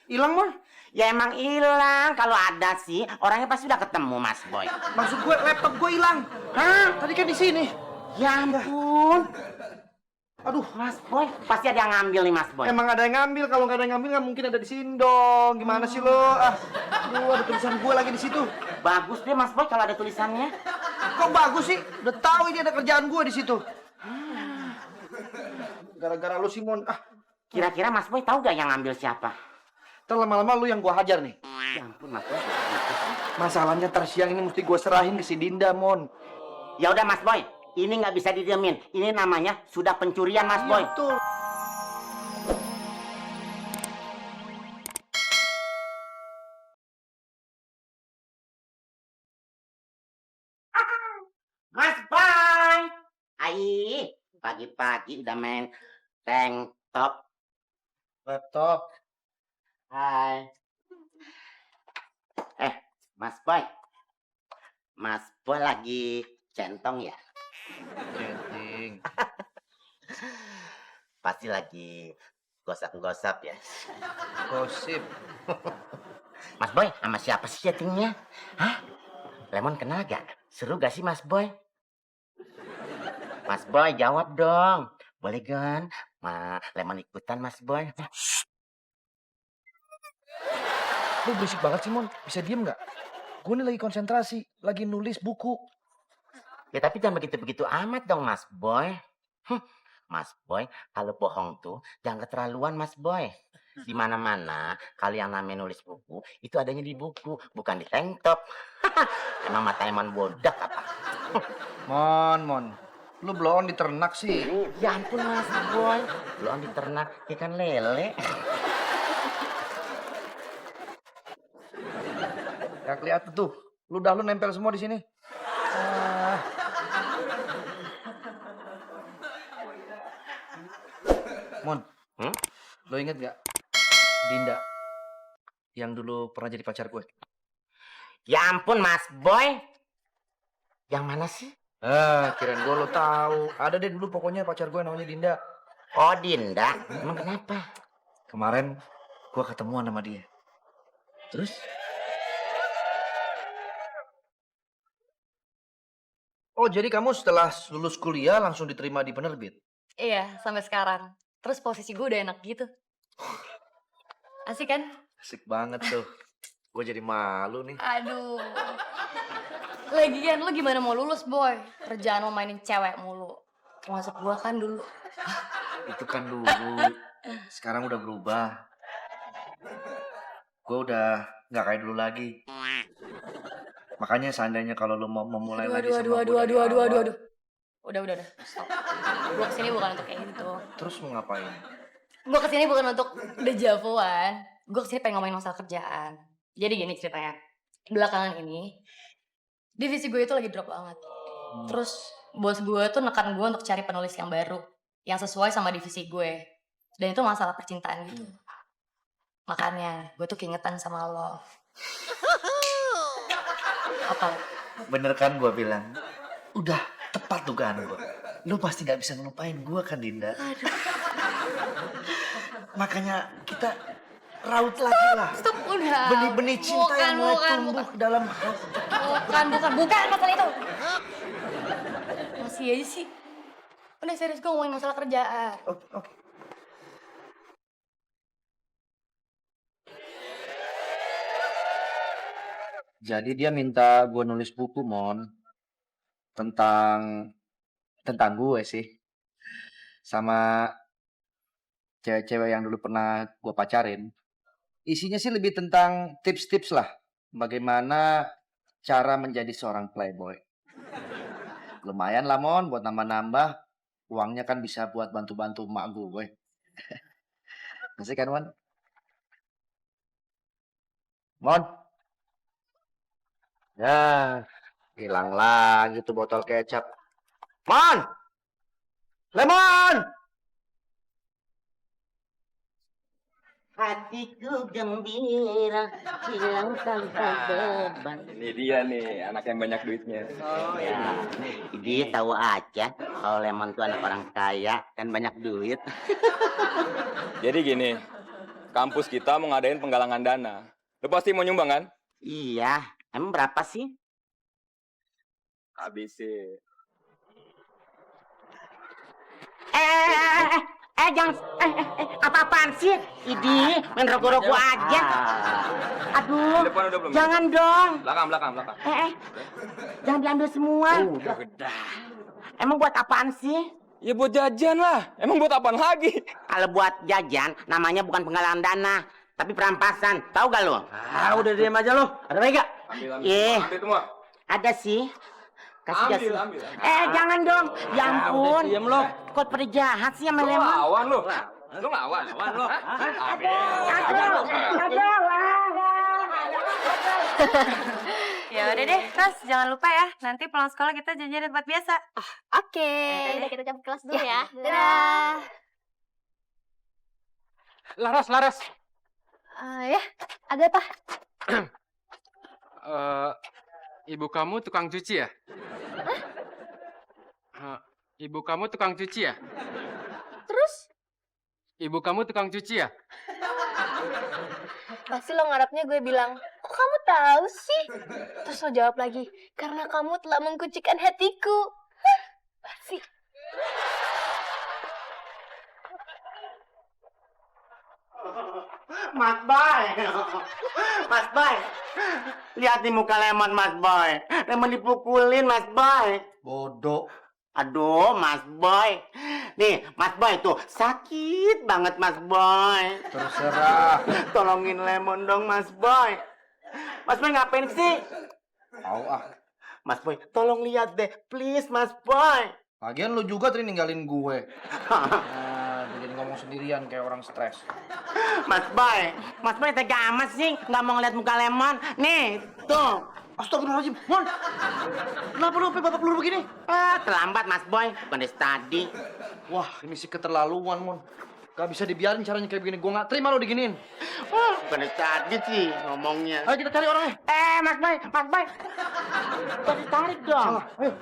Hilang, Mon? Ya emang hilang. Kalau ada sih, orangnya pasti udah ketemu, Mas Boy. Maksud gue laptop gue hilang. Hah? Tadi kan di sini. Ya ampun. Aduh, Mas Boy, pasti ada yang ngambil nih, Mas Boy. emang ada yang ngambil. Kalau nggak ada yang ngambil, nggak mungkin ada di sini dong. Gimana sih lo? Aduh, ada tulisan gue lagi di situ. Bagus deh, Mas Boy, kalau ada tulisannya. Kok bagus sih? Udah tahu ini ada kerjaan gue di situ. Gara-gara lu, Simon. Kira-kira Mas Boy tahu gak yang ngambil siapa? Ntar lama-lama lu yang gue hajar nih. Ya ampun, Mas Boy. Masalahnya ntar siang ini mesti gue serahin ke si Dinda, Mon. Ya udah, Mas Boy. Ini nggak bisa didiemin. Ini namanya sudah pencurian, Mas Boy. Betul. Mas Boy. Ai, pagi-pagi udah main tank top. Laptop. Hai. Mas Boy. Mas Boy lagi centong ya? Chatting. Pasti lagi gosap-gosap ya. Gosip. Mas Boy, sama siapa sih chattingnya? Hah? Lemon kenal gak? Seru gak sih Mas Boy? Mas Boy jawab dong. Boleh kan? Lemon ikutan Mas Boy. Lu berisik banget sih, Mon. Bisa diem nggak? Gue nih lagi konsentrasi, lagi nulis buku. Ya tapi jangan begitu-begitu amat dong Mas Boy. Mas Boy, kalau bohong tuh jangan keterlaluan Mas Boy. Di mana-mana kalian namanya nulis buku, itu adanya di buku, bukan di tank top. Emang mata emang bodak apa? Mon. Lu blow on di ternak sih. Ya ampun Mas Boy, belum di ternak ikan lele. Ya kelihatan tuh. Lu nempel semua di sini. Mon, lo inget gak Dinda yang dulu pernah jadi pacar gue? Ya ampun Mas Boy. Yang mana sih? Kirain gue lo tahu. Ada deh dulu pokoknya pacar gue namanya Dinda. Oh Dinda, emang kenapa? Kemarin gue ketemuan sama dia. Terus? Oh, jadi kamu setelah lulus kuliah langsung diterima di penerbit? Iya, sampai sekarang. Terus posisi gue udah enak gitu. Asik kan? Asik banget tuh. Gue jadi malu nih. Aduh. Lagian lu gimana mau lulus, Boy? Kerjaan mau mainin cewek mulu. Termasuk gue kan dulu. Itu kan dulu. Sekarang udah berubah. Gue udah gak kayak dulu lagi. Makanya seandainya kalau lu mau memulai lagi sama gue dari awal. Udah. Stop. Gue kesini bukan untuk kayak gitu. Terus mau ngapain? Gue kesini bukan untuk dejavuan. Gue kesini pengen ngomongin masalah kerjaan. Jadi gini ceritanya. Belakangan ini, divisi gue itu lagi drop banget. Terus bos gue tuh nekan gue untuk cari penulis yang baru. Yang sesuai sama divisi gue. Dan itu masalah percintaan gitu. Makanya gue tuh keingetan sama lo. Apa? Bener kan gue bilang? Udah tepat dugaan gue. Lu pasti gak bisa ngelupain gue kan, Dinda? Aduh. Makanya kita raut lagi lah. Stop, udah. Benih-benih cinta yang mulai tumbuh dalam hati. Bukan masalah itu. Masih aja sih. Udah serius gue ngomongin masalah kerjaan. Oke. Jadi dia minta gue nulis buku, Mon. Tentang gue sih. Sama cewek-cewek yang dulu pernah gue pacarin. Isinya sih lebih tentang tips-tips lah. Bagaimana cara menjadi seorang playboy. Lumayan lah, Mon, buat nambah-nambah. Uangnya kan bisa buat bantu-bantu emak gue. Masih kan, Mon? Mon? Ya, hilang lagi tuh botol kecap. Mon! Lemon! Hatiku gembira, hilang tanpa beban. Ini dia nih, anak yang banyak duitnya. Oh ya, dia tahu aja kalau Lemon tuh anak orang kaya dan banyak duit. Jadi gini, kampus kita mau ngadain penggalangan dana. Lu pasti mau nyumbang kan? Iya, emang berapa sih? Habis sih. Jangan, apa-apaan sih? Idi, main rogo-rogo aja. Aduh, Depan udah belum? jangan dong. Belakang. Jangan diambil semua. Udah. Emang buat apaan sih? Ya buat jajan lah. Emang buat apaan lagi? Kalau buat jajan, namanya bukan penggalangan dana, tapi perampasan. Tahu gak lo? Udah diam aja lo. Ada lagi gak? Ambil. Iya. Ambil semua. Ada sih. Kasih. Ambil. Jangan dong. Ya ampun. udah diem lo. Kok pada jahat sih sama Lu Lemon? lawan lu. Lu lawan lu. Ya udah deh, Ras, jangan lupa ya. Nanti pulang sekolah kita janjian di tempat biasa. Oke. Udah kita cabut kelas dulu ya. Dadah. Laras. Ya, ada apa? Ibu kamu tukang cuci ya? Ibu kamu tukang cuci ya? Terus? Ibu kamu tukang cuci ya? Pasti lo ngarepnya gue bilang, kok kamu tahu sih? Terus lo jawab lagi, karena kamu telah mengkucikkan hatiku. Hah, pasti. Mas Boy. Mas Boy. Lihat di muka Lemon, Mas Boy. Lemon dipukulin, Mas Boy. Bodoh. Aduh, Mas Boy. Nih, Mas Boy tuh sakit banget, Mas Boy. Terserah. Tolongin Lemon dong, Mas Boy. Mas Boy ngapain sih? Tahu ah. Mas Boy, tolong lihat deh. Please, Mas Boy. Lagian lu juga tadi ninggalin gue. Bikin ngomong sendirian kayak orang stres. Mas Boy tega amat sih. Nggak mau ngeliat muka Lemon. Nih, tuh. Astagfirullahaladzim, Mon. Kenapa lu sampai babak belur begini? Terlambat, Mas Boy. Bukan dari tadi. Wah, ini sih keterlaluan, Mon. Gak bisa dibiarin caranya kayak begini. Gue gak terima lo diginiin. Bukan dari tadi sih ngomongnya. Ayo kita cari orangnya. Mas Boy. Tadi tarik dong. Salah, ayo.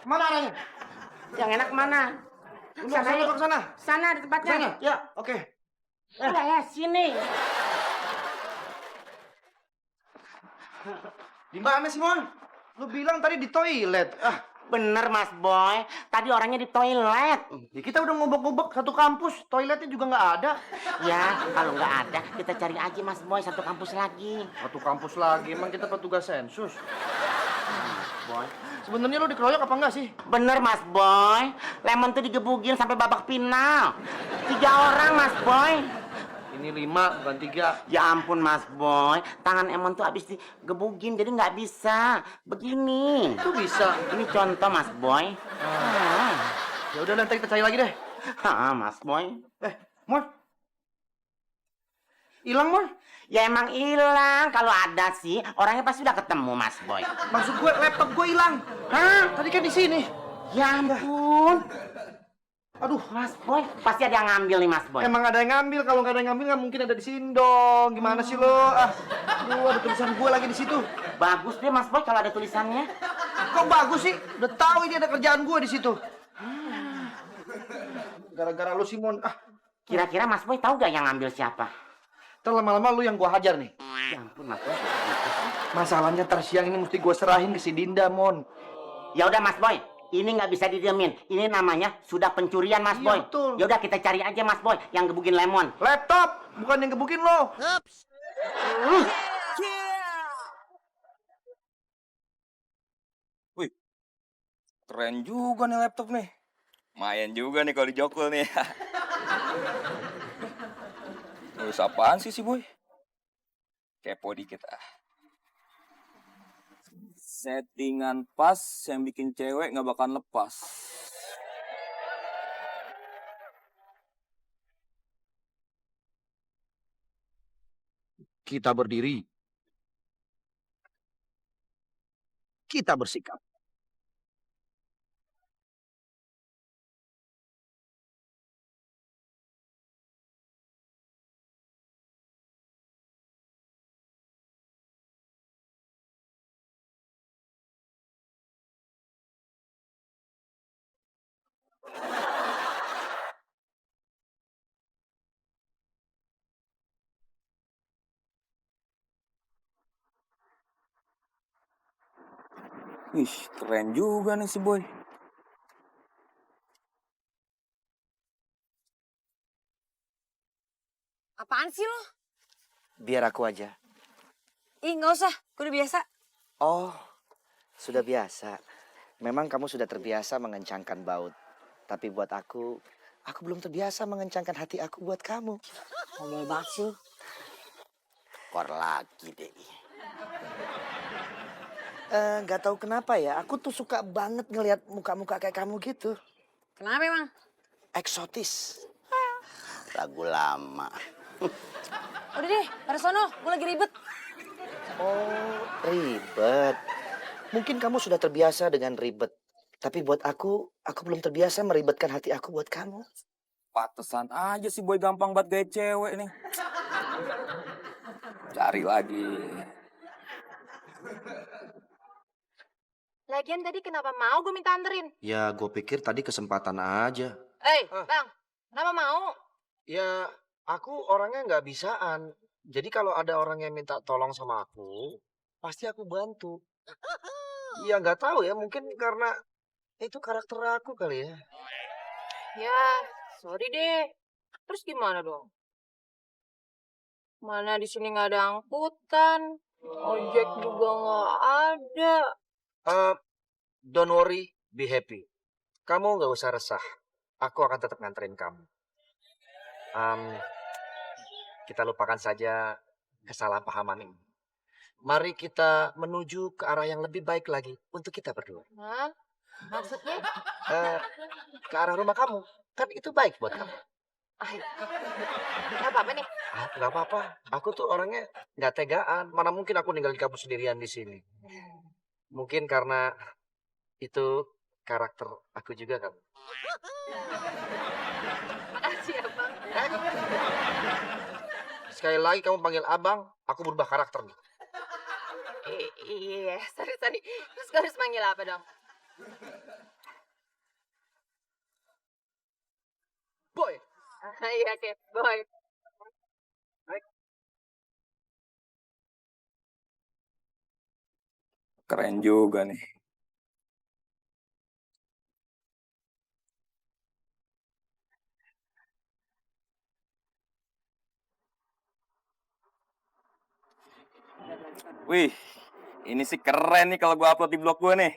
Mana arahnya? Yang enak mana? Sana, ke sana. Sana di tempatnya. Sana? Ya, oke. Sini. Di mana sih, Mon? Lu bilang tadi di toilet. Bener, Mas Boy. Tadi orangnya di toilet. Ya kita udah ngubek-ngubek satu kampus. Toiletnya juga nggak ada. Ya, kalau nggak ada, kita cari aja, Mas Boy, satu kampus lagi. Satu kampus lagi. Emang kita petugas sensus. Boy. Sebenarnya lu dikeroyok apa enggak sih? Bener, Mas Boy. Lemon tuh digebugin sampai babak final. 3 orang, Mas Boy. Ini 5, bukan 3. Ya ampun, Mas Boy. Tangan Emon tuh habis digebugin, jadi nggak bisa. Begini. Itu bisa. Ini contoh, Mas Boy. Ya udah nanti kita cari lagi deh. Mas Boy. Mon. Hilang, Mon. Ya emang hilang. Kalau ada sih, orangnya pasti udah ketemu, Mas Boy. Maksud gue laptop gue hilang. Tadi kan di sini. Ya ampun. Aduh, Mas Boy, pasti ada yang ngambil nih, Mas Boy. emang ada yang ngambil. Kalau nggak ada yang ngambil nggak mungkin ada di sini dong. Gimana sih lo? Aduh, ada tulisan gue lagi di situ. Bagus deh, Mas Boy, kalau ada tulisannya. Kok bagus sih? Udah tahu ini ada kerjaan gue di situ. Gara-gara lu, Simon. Kira-kira Mas Boy tahu gak yang ngambil siapa? Ntar lama-lama lu yang gue hajar nih. Ya ampun, Mas Boy. Masalahnya ntar siang ini mesti gue serahin ke si Dinda, Mon. Ya udah, Mas Boy. Ini nggak bisa didiemin. Ini namanya sudah pencurian, Mas Iya, Boy. betul. Ya udah kita cari aja, Mas Boy, yang gebugin Lemon. Laptop, bukan yang gebukin lo. Wih, keren juga nih laptop nih. Main juga nih kalau dijokul nih. Terus apaan sih Boy? Kepo dikit Settingan pas yang bikin cewek nggak bakal lepas. Kita berdiri. Kita bersikap. Wih, keren juga nih si Boy. Apaan sih lo? Biar aku aja. Ih, nggak usah. Gue udah biasa. Oh, sudah biasa. Memang kamu sudah terbiasa mengencangkan baut. Tapi buat aku belum terbiasa mengencangkan hati aku buat kamu. Ngomel banget sih. Kor lagi deh. Nggak tahu kenapa ya, aku tuh suka banget ngelihat muka-muka kayak kamu gitu. Kenapa emang? Eksotis. Lagu lama. Udah deh, pada sono. Gue lagi ribet. Oh, ribet. Mungkin kamu sudah terbiasa dengan ribet. Tapi buat aku belum terbiasa meribetkan hati aku buat kamu. Patesan aja si Boy gampang banget gaya cewek nih. Cari lagi. Lagian tadi kenapa mau gue minta anterin? Ya, gue pikir tadi kesempatan aja. Bang. Kenapa mau? Ya, aku orangnya nggak bisaan. Jadi kalau ada orang yang minta tolong sama aku, pasti aku bantu. Ya nggak tahu ya, mungkin karena itu karakter aku kali ya. Ya, sorry deh. Terus gimana dong? Mana di sini nggak ada angkutan. Ojek juga nggak ada. Don't worry, be happy. Kamu nggak usah resah. Aku akan tetap nganterin kamu. Kita lupakan saja kesalahpahaman ini. Mari kita menuju ke arah yang lebih baik lagi untuk kita berdua. Hah? Maksudnya? Ke arah rumah kamu. Kan itu baik buat kamu. Nggak apa-apa nih. Nggak apa-apa. Aku tuh orangnya nggak tegaan. Mana mungkin aku ninggalin kamu sendirian di sini. Mungkin karena itu karakter aku juga kamu. Makasih ya, Bang. Sekali lagi kamu panggil abang, aku berubah karakter nih. Iya, sorry. Terus gue harus manggil apa dong? Boy. Iya, oke. Boy. Keren juga nih. Wih, ini sih keren nih kalau gua upload di blog gua nih.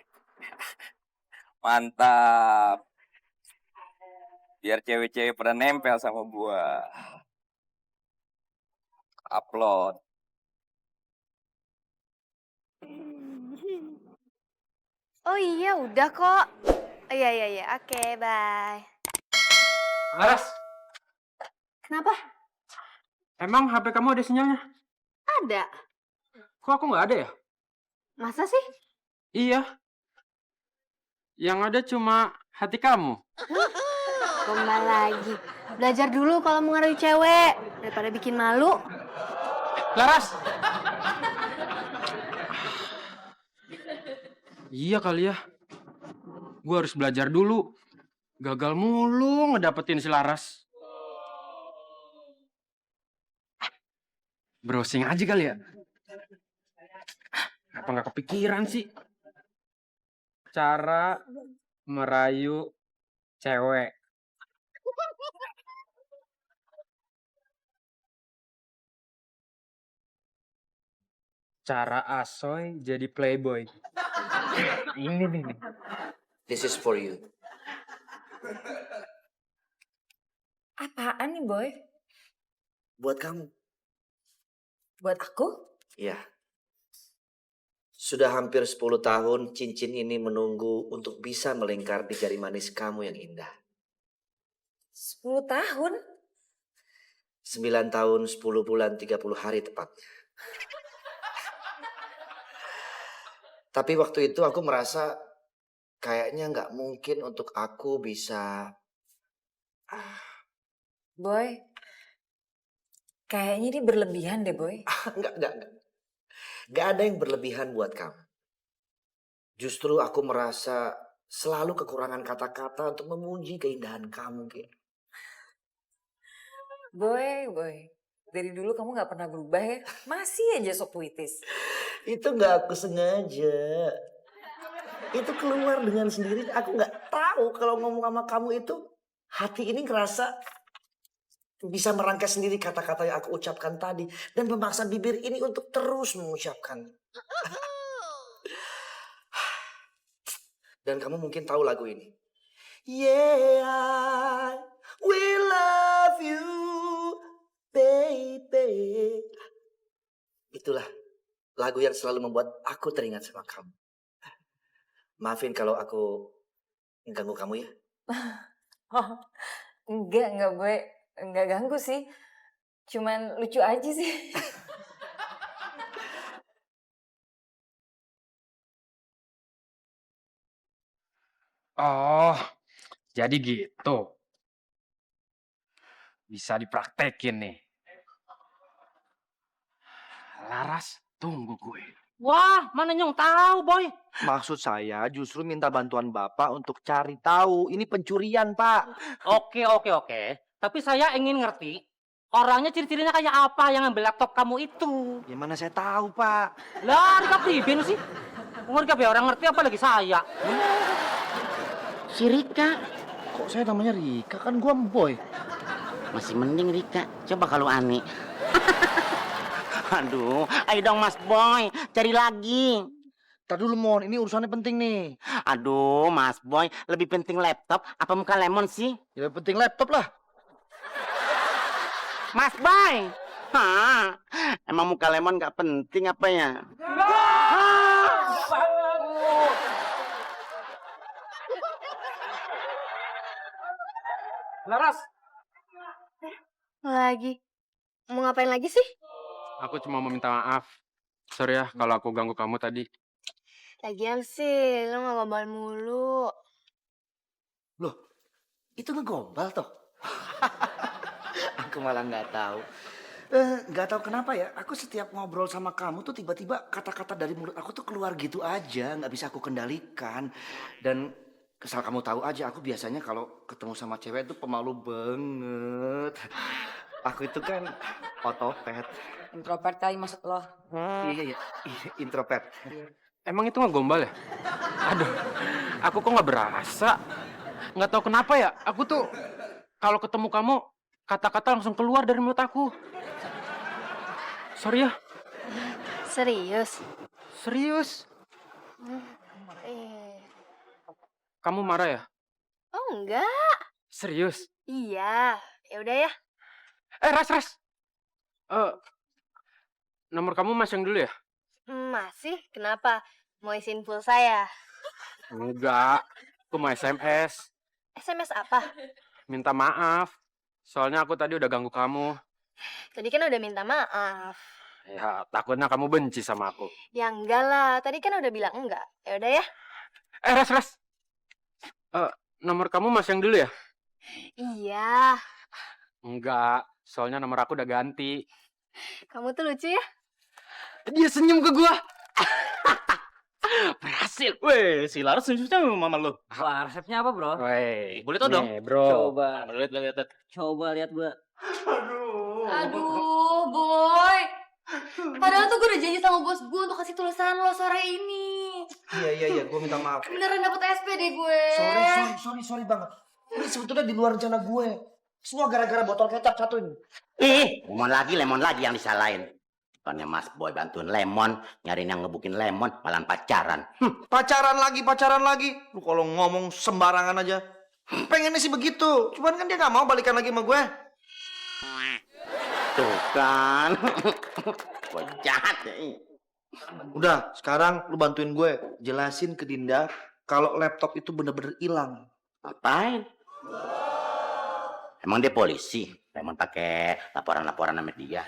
Mantap. Biar cewek-cewek pada nempel sama gua. Upload. Oh iya, udah kok. Oh, iya. Oke, bye. Laras, Kenapa? emang HP kamu ada sinyalnya? Ada. Kok aku nggak ada ya? Masa sih? Iya. Yang ada cuma hati kamu. Gombal lagi. Belajar dulu kalau mengaruhi cewek. Daripada bikin malu. Laras! Iya kali ya. Gue harus belajar dulu. Gagal mulu ngedapetin si Laras. Browsing aja kali ya. Apa nggak kepikiran sih? Cara merayu cewek. Cara asoy jadi playboy. Ini nih. This is for you. Apaan nih, Boy? Buat kamu. Buat aku? Ya. Sudah hampir 10 tahun cincin ini menunggu untuk bisa melingkar di jari manis kamu yang indah. 10 tahun? 9 tahun, 10 bulan, 30 hari tepatnya. Tapi waktu itu aku merasa kayaknya nggak mungkin untuk aku bisa. Boy, kayaknya ini berlebihan deh, Boy. Enggak. Nggak ada yang berlebihan buat kamu. Justru aku merasa selalu kekurangan kata-kata untuk memuji keindahan kamu, Ki. Boy. Dari dulu kamu gak pernah berubah ya. Masih aja sok puitis. Itu nggak aku sengaja. itu keluar dengan sendirinya. Aku nggak tahu kalau ngomong sama kamu itu hati ini ngerasa bisa merangkai sendiri kata-kata yang aku ucapkan tadi dan memaksa bibir ini untuk terus mengucapkan. Dan kamu mungkin tahu lagu ini. Yeah, I will love you, baby. Itulah lagu yang selalu membuat aku teringat sama kamu. Maafin kalau aku mengganggu kamu ya. Oh, enggak gue enggak ganggu sih. Cuman lucu aja sih. Oh, jadi gitu. Bisa dipraktekin nih. Laras, tunggu gue. Wah, mana Nyong tahu, Boy. Maksud saya justru minta bantuan Bapak untuk cari tahu. Ini pencurian, Pak. Oke. Tapi saya ingin ngerti, orangnya ciri-cirinya kayak apa yang ngambil laptop kamu itu. Gimana saya tahu, Pak? Lah, Rika Priben sih. Ngerti orang ngerti apa lagi saya. Si Rika. Kok saya namanya Rika? Kan gua Boy. Masih mending Rika. Coba kalau Ani. Aduh, ayo dong Mas Boy, cari lagi. Tar dulu, Mon. Ini urusannya penting nih. Aduh, Mas Boy, lebih penting laptop apa muka lemon sih? Ya penting laptop lah. Mas Boy, hah? Emang muka lemon nggak penting apa ya? Laras, Lagi. Mau ngapain lagi sih? aku cuma mau minta maaf. Sorry ya kalau aku ganggu kamu tadi. Lagian sih, lo gak gombal mulu. Loh, itu ngegombal toh? Aku malah nggak tahu. Nggak tahu kenapa ya. Aku setiap ngobrol sama kamu tuh tiba-tiba kata-kata dari mulut aku tuh keluar gitu aja, nggak bisa aku kendalikan. Dan kesal kamu tahu aja, aku biasanya kalau ketemu sama cewek itu pemalu banget. Aku itu kan otopet. Introvert kali maksud lo. Iya, introvert. Emang itu nggak gombal ya? Aduh, aku kok nggak berasa. Nggak tahu kenapa ya. Aku tuh kalau ketemu kamu kata-kata langsung keluar dari mulut aku. Sorry ya. Serius? Serius. Eh, Kamu marah ya? oh enggak. Serius. Iya, ya udah ya. Ras. Nomor kamu masih yang dulu ya? Masih? Kenapa? Mau isiin pulsa ya? Enggak. Aku mau SMS. SMS apa? Minta maaf. Soalnya aku tadi udah ganggu kamu. Tadi kan udah minta maaf. Ya, takutnya kamu benci sama aku. Ya enggak lah, tadi kan udah bilang enggak. Ya udah ya. Ras. Nomor kamu masih yang dulu ya? Iya, Enggak. Soalnya nomor aku udah ganti. kamu tuh lucu ya. Dia senyum ke gua. Berhasil. Weh, si Laras senyumnya mama lo. Wah, resepnya apa, bro? Woi, Boleh tau dong? nih, bro. Lihat. Coba lihat, Bro. Aduh, Boy. Padahal tuh gue udah janji sama bos gue untuk kasih tulisan lo sore ini. Iya, gue minta maaf. Beneran dapet SP deh gue. Sorry banget. Ini sebetulnya di luar rencana gue. Semua gara-gara botol kecap satu ini. Lemon lagi yang disalahin. Bukannya Mas Boy bantuin lemon, nyariin yang ngebukin lemon, malah pacaran. Pacaran lagi. Lu kalau ngomong sembarangan aja. Pengennya sih begitu. Cuman kan dia gak mau balikan lagi sama gue. Tuh kan. Gue jahat ya. Udah, sekarang lu bantuin gue. Jelasin ke Dinda kalau laptop itu bener-bener hilang. Ngapain? Emang dia polisi? Lemon pakai laporan-laporan sama dia.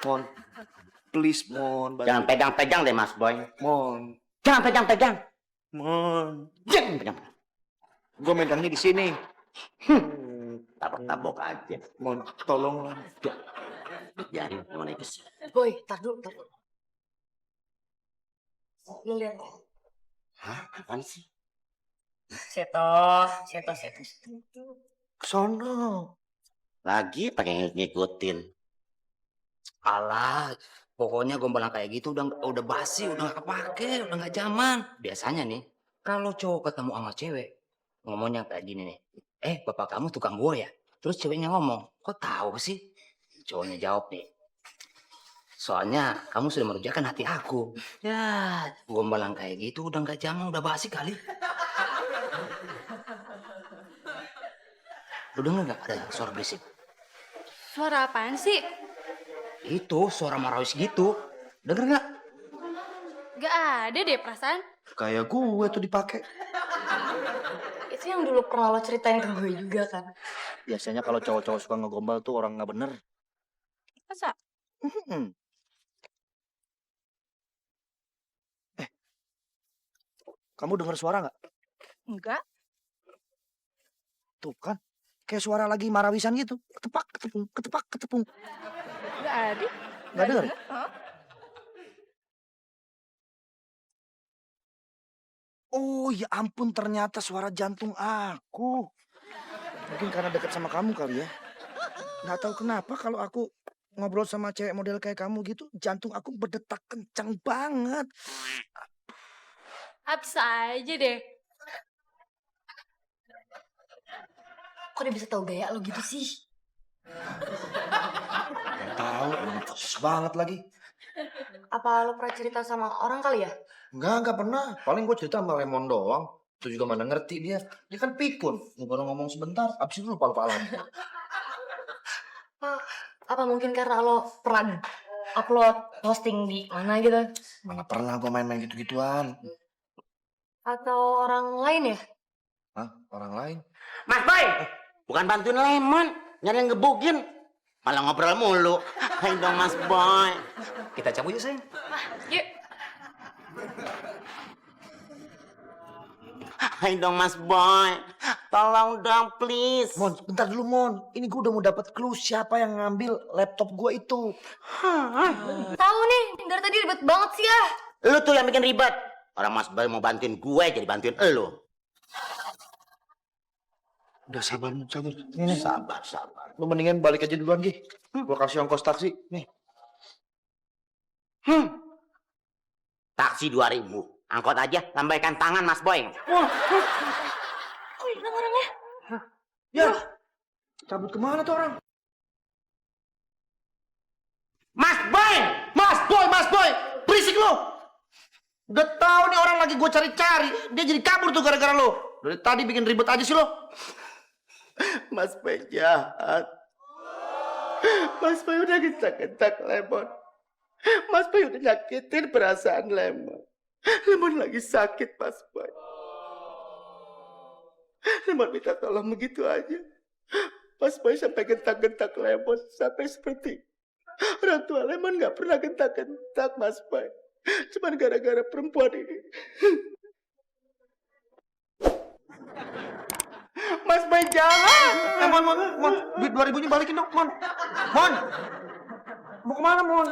Mon, please Mon. Jangan pegang-pegang deh Mas Boy. Mon. Jangan pegang-pegang. Mon. Jangan pegang. Gue megangnya di sini. Tabok-tabok aja. Mon, tolong. Jadi Lemon itu. Boy, tar dulu. Lo lihat. Hah? Apaan sih? Seto. Sono. Lagi pakai ngikutin. Alah, Pokoknya gombalan kayak gitu udah basi, udah nggak kepake, udah nggak zaman. Biasanya nih, kalau cowok ketemu sama cewek, ngomongnya kayak gini nih. Bapak kamu tukang gua ya? Terus ceweknya ngomong, kok tahu sih? Cowoknya jawab nih. Soalnya kamu sudah merujakan hati aku. Ya, gombalan kayak gitu udah nggak zaman, udah basi kali. Lu denger nggak ada suara berisik? Suara apaan sih? Itu suara marawis gitu. Denger nggak? Gak ada deh perasaan. Kayak gue tuh dipakai. Itu yang dulu pernah lo ceritain ke gue juga kan. Biasanya kalau cowok-cowok suka ngegombal tuh orang nggak bener. Masa? Hmm. Kamu dengar suara nggak? Enggak. Tuh kan, kayak suara lagi marawisan gitu. Ketepak, ketepung, ketepak, ketepung. Gak ada. Nggak denger? Oh ya ampun, ternyata suara jantung aku. Mungkin karena dekat sama kamu kali ya. Nggak tahu kenapa kalau aku ngobrol sama cewek model kayak kamu gitu, jantung aku berdetak kencang banget. Habis aja deh. Kok dia bisa tahu gaya lo gitu sih? Nggak tahu, persis banget lagi. Apa lo pernah cerita sama orang kali ya? Enggak pernah. Paling gue cerita sama Lemon doang. Itu juga mana ngerti dia. Dia kan pikun. Baru ngomong sebentar, abis itu lupa-lupa lagi. Apa mungkin karena lo pernah upload posting di mana gitu? Mana pernah gue main-main gitu-gituan. Atau orang lain ya? Hah? Orang lain? Mas Boy, bukan bantuin Lemon, nyari yang ngebukin. Malah ngobrol mulu. Hai dong Mas Boy. Kita cabut yuk, sayang. Yuk. Hai dong Mas Boy. Tolong dong please. Mon, bentar dulu Mon. Ini gue udah mau dapat clue siapa yang ngambil laptop gue itu. Tahu nih, dari tadi ribet banget sih ya. Lu tuh yang bikin ribet. Orang Mas Boy mau bantuin gue jadi bantuin elu. Udah sabar, Mon, sabar. Ini sabar. Lu mendingan balik aja duluan, Gi. Gua kasih ongkos taksi. Nih. Taksi 2.000. Angkot aja, lambaikan tangan Mas Boy. Kok hilang orangnya? Ya, cabut kemana tuh orang? Mas Boy! Mas Boy! Mas Boy! Berisik lu! Udah tahu nih orang lagi gue cari-cari. Dia jadi kabur tuh gara-gara lu. Dari tadi bikin ribet aja sih lu. Mas Boy jahat. Mas Boy udah gentak-gentak Lemon. Mas Boy udah nyakitin perasaan Lemon. Lemon lagi sakit, Mas Boy. Lemon minta tolong begitu aja. Mas Boy sampai gentak-gentak Lemon. Sampai seperti orang tua Lemon gak pernah gentak-gentak, Mas Boy. Cuman gara-gara perempuan ini. Mas Boy jangan. Mon, duit 2.000-nya balikin dong, Mon. Mon, mau kemana, Mon?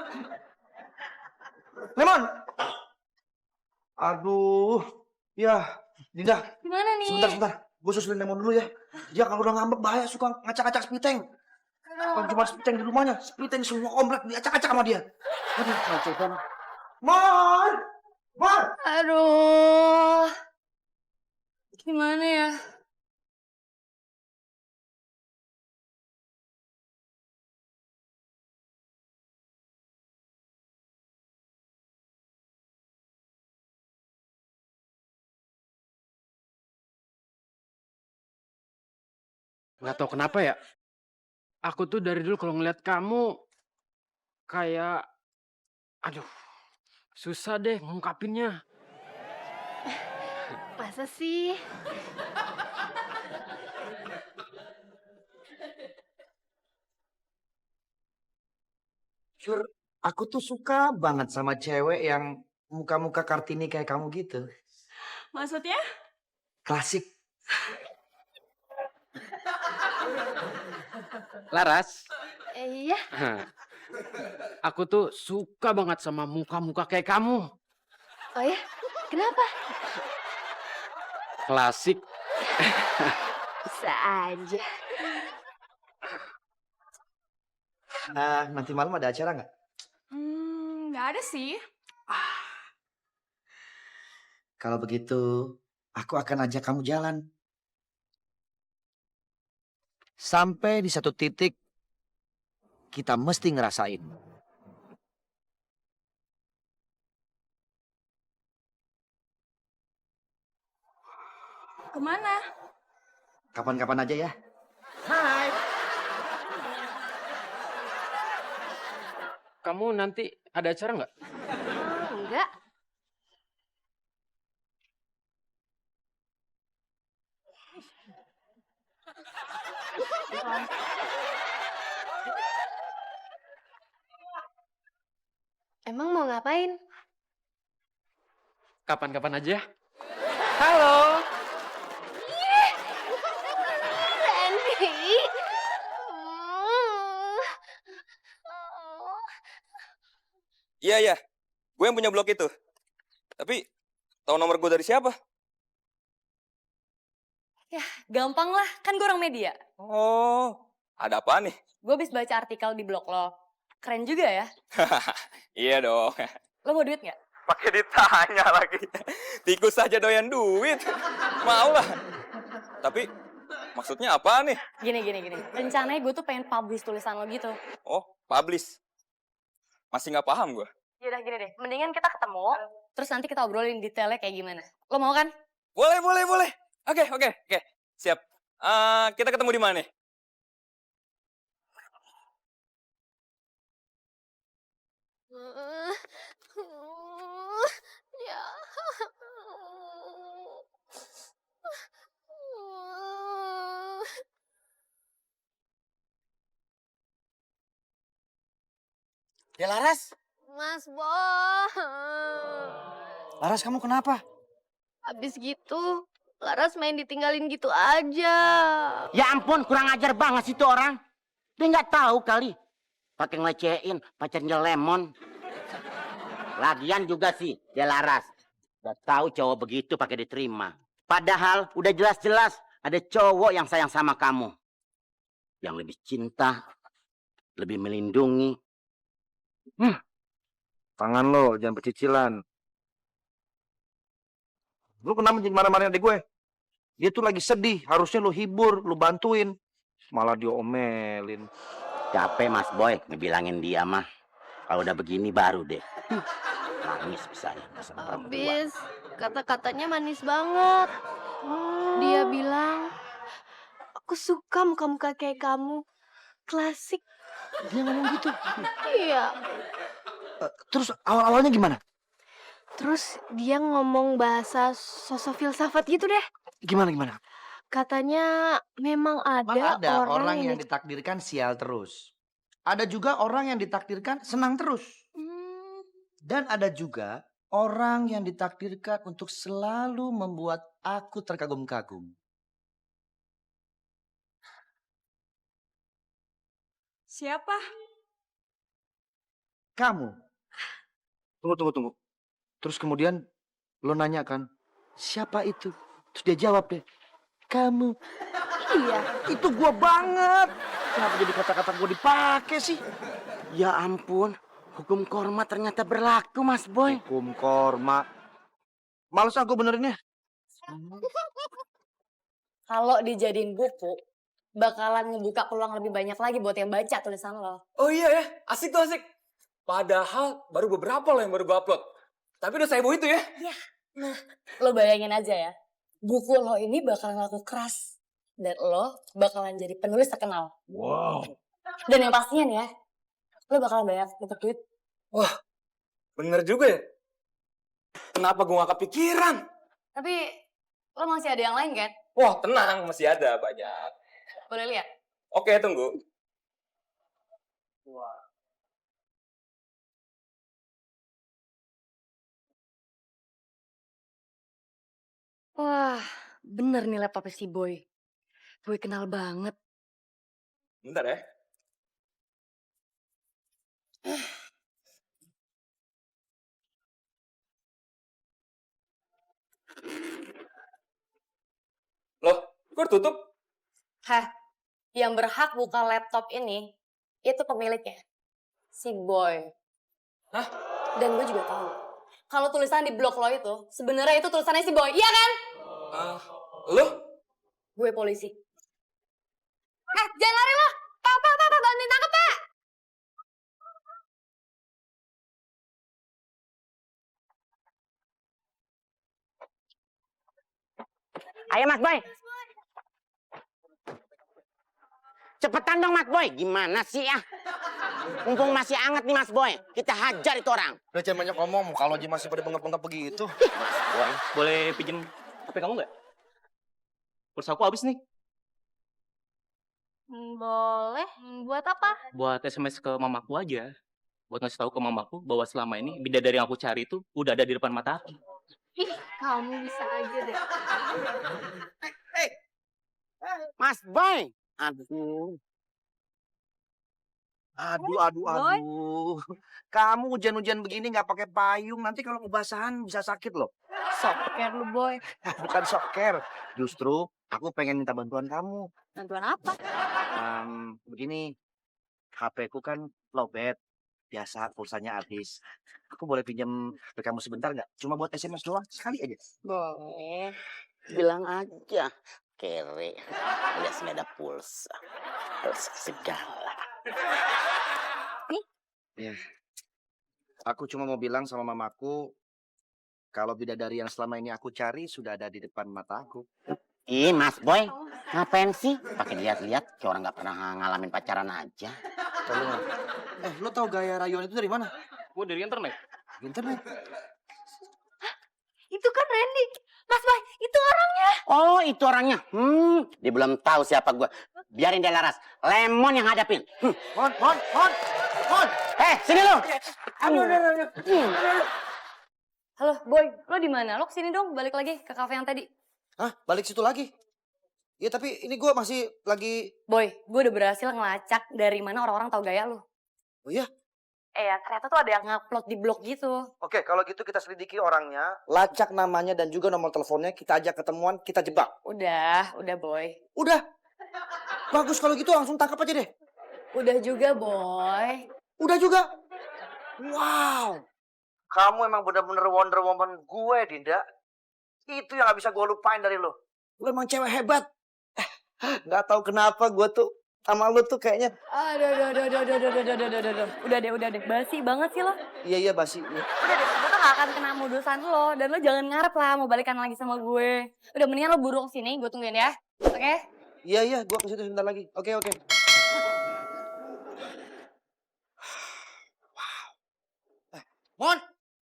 Lemon. Aduh, ya, Dinda. Gimana nih? Sebentar. Gue susulin Lemon dulu ya. Dia kalau udah ngambek bahaya, suka ngacak-ngacak spiteng. Bukan cuma spiteng di rumahnya, spiteng semua komplek diacak-acak sama dia. Aduh, kacau banget. Mon! Aduh. Gimana ya? Nggak tahu kenapa ya. Aku tuh dari dulu kalau ngeliat kamu kayak, aduh, susah deh ngungkapinnya. Masa sih? Jur, aku tuh suka banget sama cewek yang muka-muka Kartini kayak kamu gitu. Maksudnya? Klasik. Laras, Iya. aku tuh suka banget sama muka-muka kayak kamu. Oh ya? Kenapa? Klasik. Bisa aja. Nanti malam ada acara nggak? Nggak ada sih. Kalau begitu, aku akan ajak kamu jalan. Sampai di satu titik, kita mesti ngerasain. Kemana? Kapan-kapan aja ya. Kamu nanti ada acara nggak? Enggak. Emang mau ngapain? Kapan-kapan aja. Halo. Randy. Iya, iya. Gue yang punya blog itu. Tapi, tahu nomor gue dari siapa? Gampang lah, kan gue orang media. Oh, ada apa nih? Gue habis baca artikel di blog lo. Keren juga ya. Iya dong. Lo mau duit nggak? Pakai ditanya lagi. Tikus saja doyan duit. Mau lah. Tapi, maksudnya apa nih? Gini. Rencananya gue tuh pengen publish tulisan lo gitu. Oh, publish. Masih nggak paham gue. Yaudah gini deh, mendingan kita ketemu. Terus nanti kita obrolin detailnya kayak gimana. Lo mau kan? Boleh. Oke. Siap. Kita ketemu di mana nih? Ya. Ya Laras. Mas Boy. Laras kamu kenapa? Habis gitu, Laras main ditinggalin gitu aja. Ya ampun, kurang ajar banget sih tuh orang. Dia nggak tahu kali. Pakai ngelecehin pacarnya Lemon. Lagian juga sih, dia Laras. Udah tahu cowok begitu pakai diterima. Padahal udah jelas-jelas ada cowok yang sayang sama kamu. Yang lebih cinta, lebih melindungi. Tangan lo, jangan pecicilan. Lu kenapa jadi marah-marahin adik gue? Dia tuh lagi sedih, harusnya lu hibur, lu bantuin. Malah diomelin. Capek Mas Boy ngebilangin dia mah. Kalau udah begini baru deh. Nangis bisa ya. Habis, kata-katanya manis banget. Dia bilang, aku suka muka-muka kayak kamu. Klasik. Dia ngomong gitu. Iya. Terus awal-awalnya gimana? Terus dia ngomong bahasa sosok filsafat gitu deh. Gimana? Katanya memang ada, orang yang ditakdirkan sial terus. Ada juga orang yang ditakdirkan senang terus. Dan ada juga orang yang ditakdirkan untuk selalu membuat aku terkagum-kagum. Siapa? Kamu. Tunggu. Terus kemudian lo nanya kan, siapa itu? Terus dia jawab deh, kamu. Iya. Itu gua banget. Kenapa jadi kata-kata gua dipakai sih? Ya ampun, hukum korma ternyata berlaku Mas Boy. Hukum korma. Males aku benerinnya. Kalau dijadiin buku, bakalan ngebuka peluang lebih banyak lagi buat yang baca tulisan lo. Oh iya ya, asik tuh asik. Padahal baru beberapa loh yang baru gue upload. Tapi udah saya itu ya. Nah, lo bayangin aja ya. Buku lo ini bakalan laku keras. Dan lo bakalan jadi penulis terkenal. Wow. Dan yang pastinya nih ya, lo bakalan banyak dapet duit. Wah, bener juga ya. Kenapa gue gak kepikiran? Tapi lo masih ada yang lain kan? Wah, tenang, masih ada banyak. Boleh lihat? Oke, tunggu. Wah, bener nih laptopnya si Boy. Gue kenal banget. Bentar ya. Loh, kok tutup? Hah, yang berhak buka laptop ini, itu pemiliknya. Si Boy. Hah? Dan gue juga tahu kalau tulisan di blog lo itu sebenarnya itu tulisannya si Boy, iya kan? Lo? Gue polisi. Jangan lari lo! Pak, bantuin tangkap, Pak! Ayo Mas Boy. Cepetan dong Mas Boy. Gimana sih ya? Mumpung masih hangat nih Mas Boy. Kita hajar itu orang. Udah jangan banyak ngomong, kalau aja masih pada bengap-bengap begitu. Boy, boleh pinjem HP kamu nggak? Pulsa aku habis nih. Boleh. Buat apa? Buat SMS ke mamaku aja. Buat ngasih tahu ke mamaku bahwa selama ini bidadari yang aku cari itu udah ada di depan mata aku. Ih, kamu bisa aja deh. Mas Boy. Aduh. Aduh. Kamu hujan-hujan begini nggak pakai payung, nanti kalau kebasahan bisa sakit loh. Soker lu, Boy. Bukan soker, justru aku pengen minta bantuan kamu. Bantuan apa? Begini, HP ku kan lowbat, biasa pulsanya habis. Aku boleh pinjam HP kamu sebentar nggak? Cuma buat SMS doang, sekali aja. Boleh. Bilang aja. Kere. Alias nggak ada pulsa. Pulsa segala. Ya. Aku cuma mau bilang sama mamaku, kalau bidadari yang selama ini aku cari sudah ada di depan mata aku. Ih, Mas Boy, ngapain sih? Pakai lihat-lihat, kayak orang nggak pernah ngalamin pacaran aja. Tolong. Lo tau gaya rayuan itu dari mana? Gue dari internet. Internet. Itu kan Randy. Mas Boy, itu orangnya. Oh, itu orangnya. Dia belum tahu siapa gue. Biarin dia laras. Lemon yang hadapin. Mon. Sini lo. Halo, Boy, lo di mana? Lo kesini dong, balik lagi ke kafe yang tadi. Hah? Balik situ lagi? Ya tapi ini gue masih lagi... Boy, gue udah berhasil ngelacak dari mana orang-orang tahu gaya lo. Oh iya? Ya, ternyata tuh ada yang ngupload di blog gitu. Oke, kalau gitu kita selidiki orangnya, lacak namanya dan juga nomor teleponnya, kita ajak ketemuan, kita jebak. Udah Boy. Udah. Bagus kalau gitu langsung tangkap aja deh. Udah juga, Boy. Udah juga. Wow. Kamu emang bener-bener Wonder Woman gue, Dinda. Itu yang gak bisa gue lupain dari lo. Lo emang cewek hebat. Gak tahu kenapa gue tuh sama lo tuh kayaknya. Aduh. Udah deh. Basi banget sih lo. Iya basi. Iya. Udah deh, gue tuh gak akan kena modusan lo. Dan lo jangan ngarep lah mau balikan lagi sama gue. Udah mendingan lo buru kesini, gue tungguin ya. Oke? Iya, gue kesitu sebentar lagi. Oke.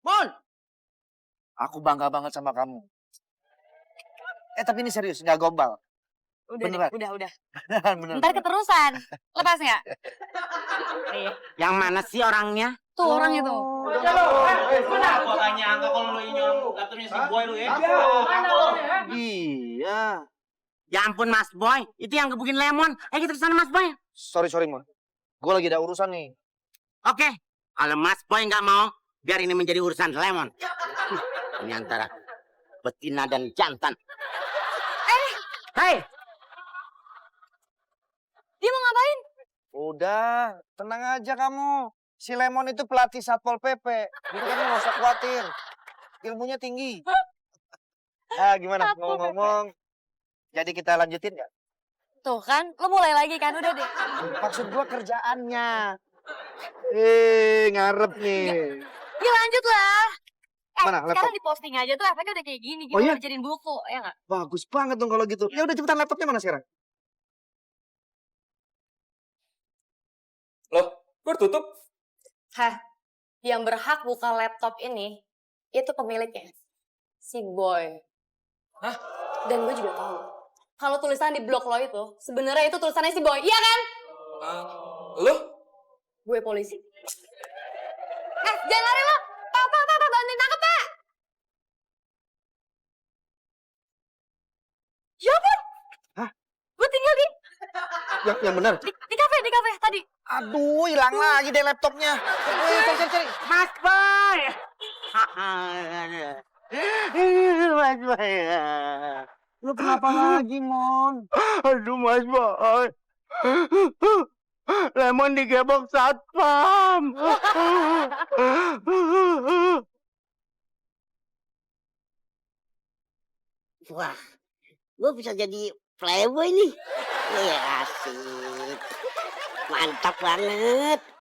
Mon. Aku bangga banget sama kamu. Tapi ini serius, nggak gombal. Udah Beneran? deh, udah. Bener. Ntar keterusan. Lepas nggak? Iya. Yang mana sih orangnya? Tuh orang itu. Makanya angka kalau lo ini orang laptopnya si Boy lo ya. Iya. Ya ampun Mas Boy, itu yang gebukin Lemon. Kita kesana Mas Boy. Sorry, Mon. Gue lagi ada urusan nih. Oke, kalau Mas Boy nggak mau, biar ini menjadi urusan Lemon. Ini antara betina dan jantan. Hei! Dia mau ngapain? Udah, tenang aja kamu. Si Lemon itu pelatih Satpol PP. Jadi kamu nggak usah khawatir. Ilmunya tinggi. Gimana? Ngomong-ngomong. Jadi kita lanjutin nggak? Tuh kan, lo mulai lagi kan, udah deh. Maksud gua kerjaannya. Ngarep nih. Ya lanjut lah. Mana, sekarang laptop? diposting aja tuh efeknya udah kayak gini. Oh, Gimana iya? dijadiin buku, ya nggak? Bagus banget dong kalau gitu. Ya udah cepetan, laptopnya mana sekarang? Loh, gue tutup. Yang berhak buka laptop ini, itu pemiliknya. Si Boy. Hah? Dan gue juga tahu. Kalau tulisan di blog lo itu, sebenarnya itu tulisannya si Boy, iya kan? Lo? Gue polisi. Jangan lari lo! Pak, bantuin tangkap, Pak! Ya ampun! Hah? Gue tinggal di Yang benar. di kafe tadi. Aduh, hilang lagi deh laptopnya. Cari. Mas Boy! Mas Boy. Lu kenapa lagi, Mon? Aduh Mas Boy. Lemon digebok satpam. Wah, gue bisa jadi playboy nih. Asik. Mantap banget.